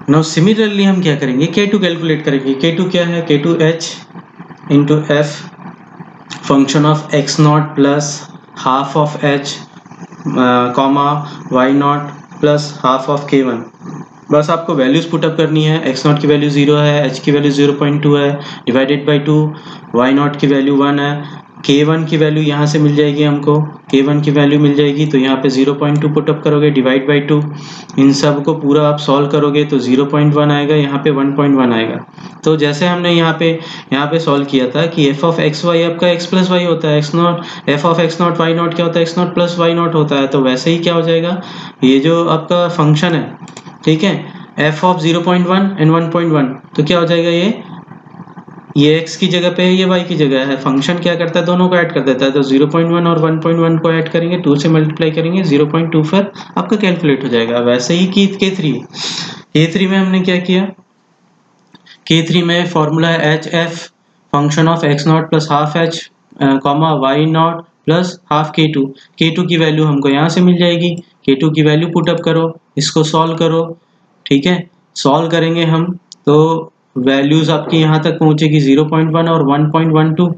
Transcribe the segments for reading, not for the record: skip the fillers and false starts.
Now similarly हम क्या करेंगे, K2 कैलकुलेट करेंगे। K2 क्या है, K2 H into F function of X not plus half of H comma Y not plus half of K1। बस आपको वैल्यूज पुटअप करनी है। एक्स नॉट की वैल्यू 0 है, एच की वैल्यू 0.2 है, डिवाइडेड बाई 2, वाई नॉट की वैल्यू 1 है, K1 की वैल्यू यहाँ से मिल जाएगी हमको, K1 की वैल्यू मिल जाएगी तो यहाँ पे 0.2 पुटअप करोगे, डिवाइड बाई 2, इन सब को पूरा आप सॉल्व करोगे तो 0.1 आएगा, यहाँ पे 1.1 आएगा। तो जैसे हमने यहाँ पे सॉल्व किया था कि एफ ऑफ एक्स वाई आपका एक्स प्लस वाई होता है, X not F of X not Y not क्या होता है, X not plus Y not होता है। तो वैसे ही क्या हो जाएगा, ये जो आपका फंक्शन है, ठीक है, एफ ऑफ 0.1 एंड 1.1, तो क्या हो जाएगा, ये x की जगह पे है, ये y की जगह है। फंक्शन क्या करता है, दोनों को ऐड कर देता है। तो 0.1 और 1.1 को ऐड करेंगे, 2 से मल्टीप्लाई करेंगे, 0.2 फिर आपका कैलकुलेट हो जाएगा। वैसे ही कि K3 में हमने क्या किया, K3 में फॉर्मूला है H F function of X not plus half H comma Y not plus half K2 की वैल्यू हमको यहाँ से मिल जाएगी। K2 की वैल्यू पुटअप करो, इसको सॉल्व करो, ठीक है। सॉल्व करेंगे हम तो वैल्यूज आपकी यहाँ तक पहुँचेगी 0.1 और 1.12,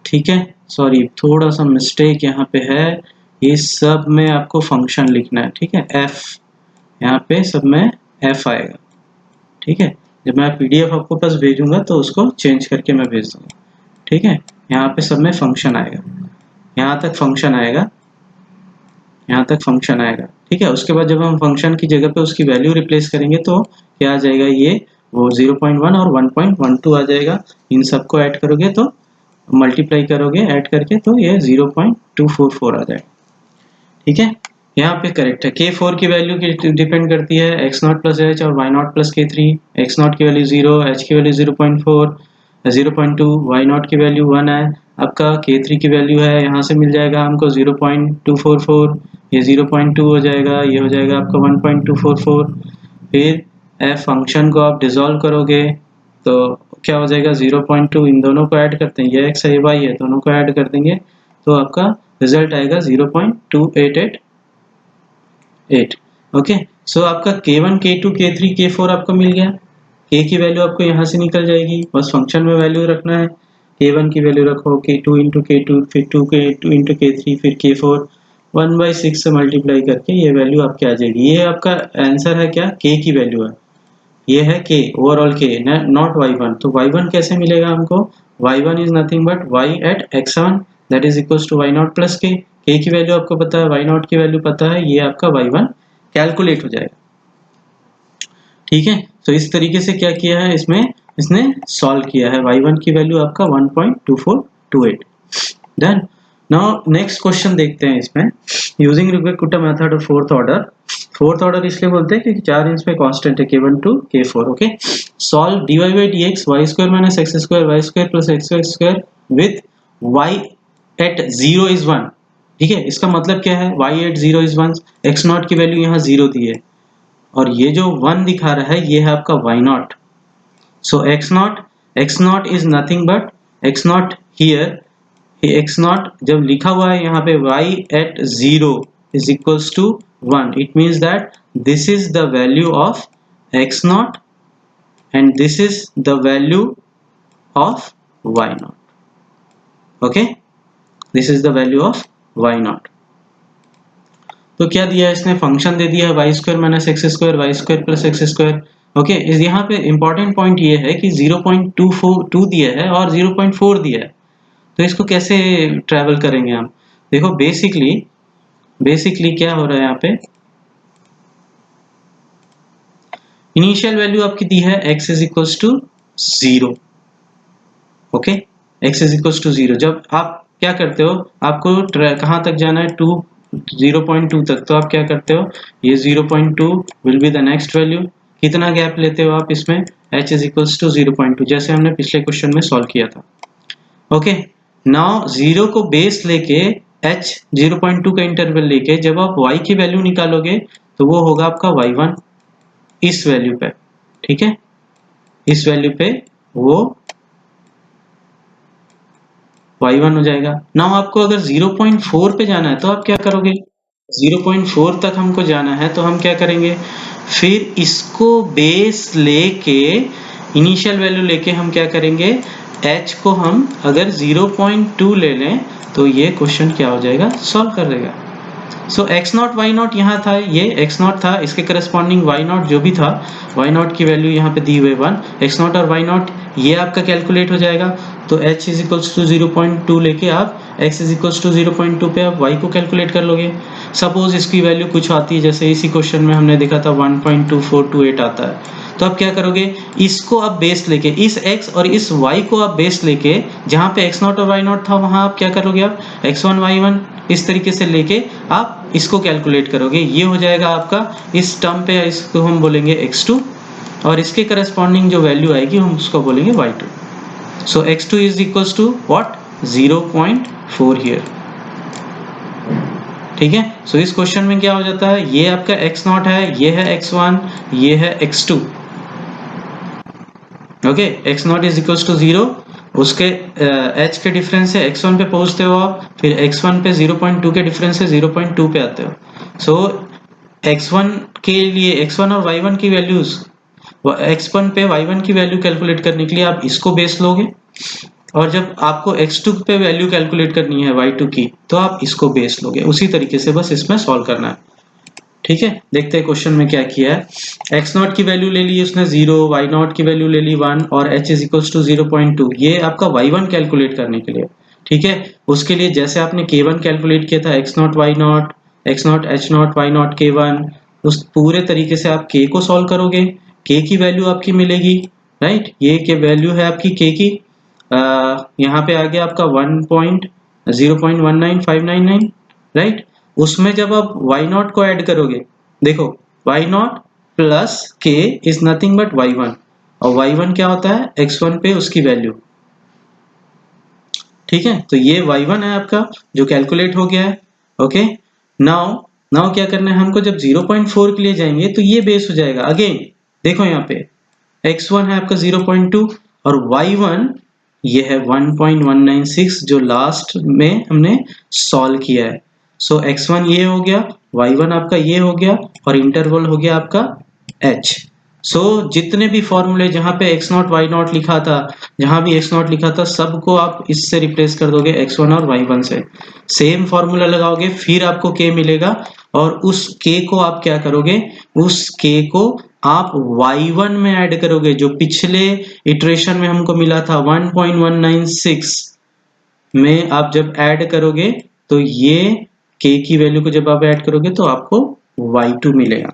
ठीक है। सॉरी, थोड़ा सा मिस्टेक यहाँ पे है, ये सब में आपको फंक्शन लिखना है, ठीक है। एफ यहाँ पे सब में एफ आएगा, ठीक है। जब मैं पीडीएफ आपको पास भेजूंगा तो उसको चेंज करके मैं भेज दूंगा, ठीक है। यहाँ पे सब में फंक्शन आएगा, यहाँ तक फंक्शन आएगा, यहाँ तक फंक्शन आएगा, ठीक है। उसके बाद जब हम फंक्शन की जगह पे उसकी वैल्यू रिप्लेस करेंगे तो क्या आ जाएगा, ये वो 0.1 और 1.12 आ जाएगा। इन सबको ऐड करोगे तो मल्टीप्लाई करोगे ऐड करके तो ये 0.244 आ जाएगा, ठीक है। यहाँ पे करेक्ट है। K4 की वैल्यू डिपेंड करती है एक्स नॉट प्लस एच और Y not plus K3। X not की वैल्यू 0, एच की वैल्यू 0.4, 0.2, वाई नॉट की वैल्यू 1 है। आपका K3 की वैल्यू है, यहाँ से मिल जाएगा हमको 0.244, ये 0.2 हो जाएगा, ये हो जाएगा आपका 1.244। फिर एफ फंक्शन को आप डिसॉल्व करोगे तो क्या हो जाएगा, 0.2, इन दोनों को ऐड करते हैं, ये एक्स है ये वाई है, दोनों को ऐड कर देंगे तो आपका रिजल्ट आएगा 0.2888। ओके, सो आपका K1 K2 K3 K4 आपको मिल गया। K की वैल्यू आपको यहाँ से निकल जाएगी, बस फंक्शन में वैल्यू रखना है। K1 की वैल्यू रखो, K2 इंटू K2, फिर 2K2 इंटू K3, फिर K4, 1/6 से मल्टीप्लाई करके ये वैल्यू आपकी आ जाएगी। ये आपका आंसर है, क्या K की वैल्यू है, ये है K, overall K, not y1। तो y1 कैसे मिलेगा हमको, y1 is nothing but y at x1 that is equals to y not plus K। K की वैल्यू आपको पता है, y नॉट की वैल्यू पता है, ये आपका y1 कैलकुलेट हो जाएगा, ठीक है। तो इस तरीके से क्या किया है, इसने सॉल्व किया है। y1 की वैल्यू आपका 1.2428। डन। नाउ नेक्स्ट क्वेश्चन देखते हैं इसमें, using Runge Kutta method of fourth order इसलिए बोलते हैं क्योंकि 4 इंच पे कांस्टेंट है K1 to K4। Okay, solve dy by dx y square minus x square y square plus x square with y at 0 is 1, ठीक है। इसका मतलब क्या है, y at 0 is 1, x not की वैल्यू यहाँ 0 दी है और ये जो 1 दिखा रहा है ये है आपका y not. So x not is nothing but x not here, x not जब लिखा हुआ है यहाँ पे y at 0 is equals to 1, it means that this is the value of x naught and this is the value of y naught. Okay, this is the value of y naught. तो क्या दिया है इसने, function दे दिया है y square minus X square Y square plus X square. Okay, इस यहाँ पे इंपॉर्टेंट पॉइंट ये है कि 0.242 दिया है और 0.4 दिया है, तो इसको कैसे ट्रेवल करेंगे हम। देखो बेसिकली क्या हो रहा है यहाँ पे, इनिशियल वैल्यू आपकी दी है x is equals to 0। Okay, x is equals to 0, जब आप क्या करते हो, आपको कहाँ तक जाना है, 0.2 तक, तो आप क्या करते हो, ये 0.2 will be the next value. कितना गैप लेते हो आप इसमें, h इज इक्वल्स टू 0.2, जैसे हमने पिछले क्वेश्चन में सॉल्व किया था। ओके, नाउ 0 को बेस लेके h 0.2 का इंटरवल लेके जब आप y की वैल्यू निकालोगे तो वो होगा आपका y1 इस वैल्यू पे, ठीक है, इस वैल्यू पे वो y1 हो जाएगा। नाउ आपको अगर 0.4 पे जाना है तो आप क्या करोगे, 0.4 तक हमको जाना है तो हम क्या करेंगे, फिर इसको बेस लेके इनिशियल वैल्यू लेके हम क्या करेंगे, h को हम अगर 0.2 ले लें तो ये क्वेश्चन क्या हो जाएगा, सॉल्व कर देगा। सो x0 y0 यहाँ था, ये x0 था, इसके करस्पॉन्डिंग y0 जो भी था, y0 की वैल्यू यहाँ पे दी हुई 1, x0 और y0 ये आपका कैलकुलेट हो जाएगा। तो h इज इक्वल्स टू 0.2 लेके आप x इज इक्वल्स टू 0.2 पे आप y को कैलकुलेट कर लोगे। सपोज इसकी वैल्यू कुछ आती है, जैसे इसी क्वेश्चन में हमने देखा था 1.2428 आता है, तो आप क्या करोगे, इसको आप बेस लेके, इस x और इस y को आप बेस लेके, जहाँ पे x0 और y0 था वहाँ आप क्या करोगे, आप x1 y1 इस तरीके से लेके आप इसको कैलकुलेट करोगे। ये हो जाएगा आपका इस टर्म पे, इसको हम बोलेंगे x2 और इसके करस्पॉन्डिंग जो वैल्यू आएगी हम उसको बोलेंगे y2। So x2 is equals to what, 0.4 here. ठीक है, सो इस क्वेश्चन में क्या हो जाता है, ये आपका x0 है, ये है x1, ये है x2। Okay, x0 is equals to 0, उसके h के डिफरेंस से x1 पे पहुंचते हो आप, फिर x1 पे 0.2 के डिफरेंस से 0.2 पे आते हो। सो x1 के लिए, x1 और y1 की वैल्यूज, x1 पे y1 की वैल्यू कैलकुलेट करने के लिए आप इसको बेस लोगे, और जब आपको x2 पे वैल्यू कैलकुलेट करनी है y2 की तो आप इसको बेस लोगे। उसी तरीके से बस इसमें सॉल्व करना है। ठीक है, देखते हैं क्वेश्चन में क्या किया है। x0 की वैल्यू ले ली उसने 0, y0 की वैल्यू ले ली 1 और h इज इक्वल्स टू 0.2, ये आपका y1 कैलकुलेट करने के लिए। ठीक है, उसके लिए जैसे आपने k1 कैलकुलेट किया था, x0 y0, x0 h0 y0 k1, उस पूरे तरीके से आप k को सॉल्व करोगे, k की वैल्यू आपकी मिलेगी, राइट, ये के वैल्यू है आपकी k की, यहाँ पे आ गया आपका 1.019599, राइट। उसमें जब आप y0 को ऐड करोगे, देखो y0 plus k is nothing but y1, और y1 क्या होता है, x1 पे उसकी वैल्यू। ठीक है, तो ये y1 है आपका जो कैलकुलेट हो गया है। ओके, नाउ क्या करना है हमको, जब 0.4 के लिए जाएंगे तो ये बेस हो जाएगा। अगेन देखो यहाँ पे x1 है आपका 0.2 और y1 ये है 1.196 जो लास्ट में हमने सॉल्व किया है। सो x1 ये हो गया, y1 आपका ये हो गया और इंटरवल हो गया आपका h। सो जितने भी फॉर्मूले जहां पे x0 y0 लिखा था, जहां भी x0 लिखा था, सबको आप इससे रिप्लेस कर दोगे, x1 और y1 से सेम फॉर्मूला लगाओगे, फिर आपको k मिलेगा और उस k को आप क्या करोगे, उस k को आप y1 में ऐड करोगे जो पिछले इटरेशन में हमको मिला था 1.196 में। आप जब ऐड करोगे तो ये k की वैल्यू को जब आप ऐड करोगे तो आपको y2 मिलेगा।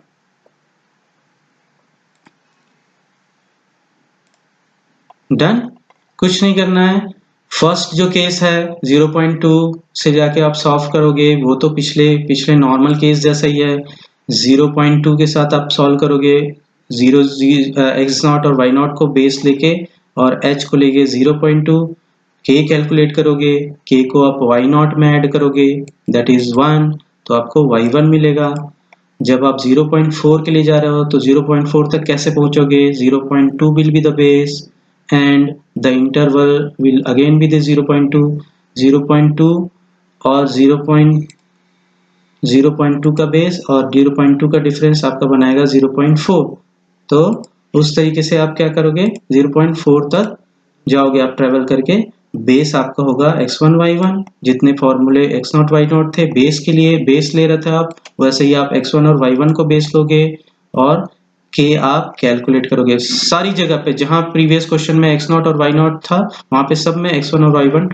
डन, कुछ नहीं करना है। फर्स्ट जो केस है 0.2 से जाके आप सॉल्व करोगे, वो तो पिछले नॉर्मल केस जैसा ही है। 0.2 के साथ आप सॉल्व करोगे, x0 और y0 को बेस लेके और h को लेके 0.2, k कैलकुलेट करोगे, k को आप y0 में ऐड करोगे, दैट इज 1, तो आपको y1 मिलेगा। जब आप 0.4 के लिए जा रहे हो तो 0.4 तक कैसे पहुंचोगे, 0.2 will be the base and the interval will again be the 0.2 और 0.2 का बेस और 0.2 का डिफरेंस आपका बनाएगा 0.4। तो उस तरीके से आप क्या करोगे, 0.4 तक जाओगे आप ट्रेवल करके, बेस आपका होगा x1 y1, जितने फॉर्मूले x0 y0 थे बेस के लिए बेस ले रहे थे आप, वैसे ही आप x1 और y1 को बेस लोगे और k आप कैलकुलेट करोगे। सारी जगह पे जहां प्रीवियस क्वेश्चन में x0 और y0 था वहां पे सब में x1 और y1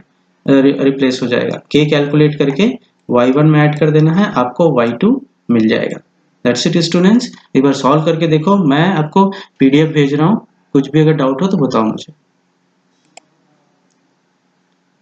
रिप्लेस हो जाएगा। k कैलकुलेट करके y1 में ऐड कर देना है, आपको y2 मिल जाएगा। दैट्स इट स्टूडेंट्स, एक बार सॉल्व करके देखो, मैं आपको PDF भेज रहा हूँ, कुछ भी अगर डाउट हो तो बताओ मुझे।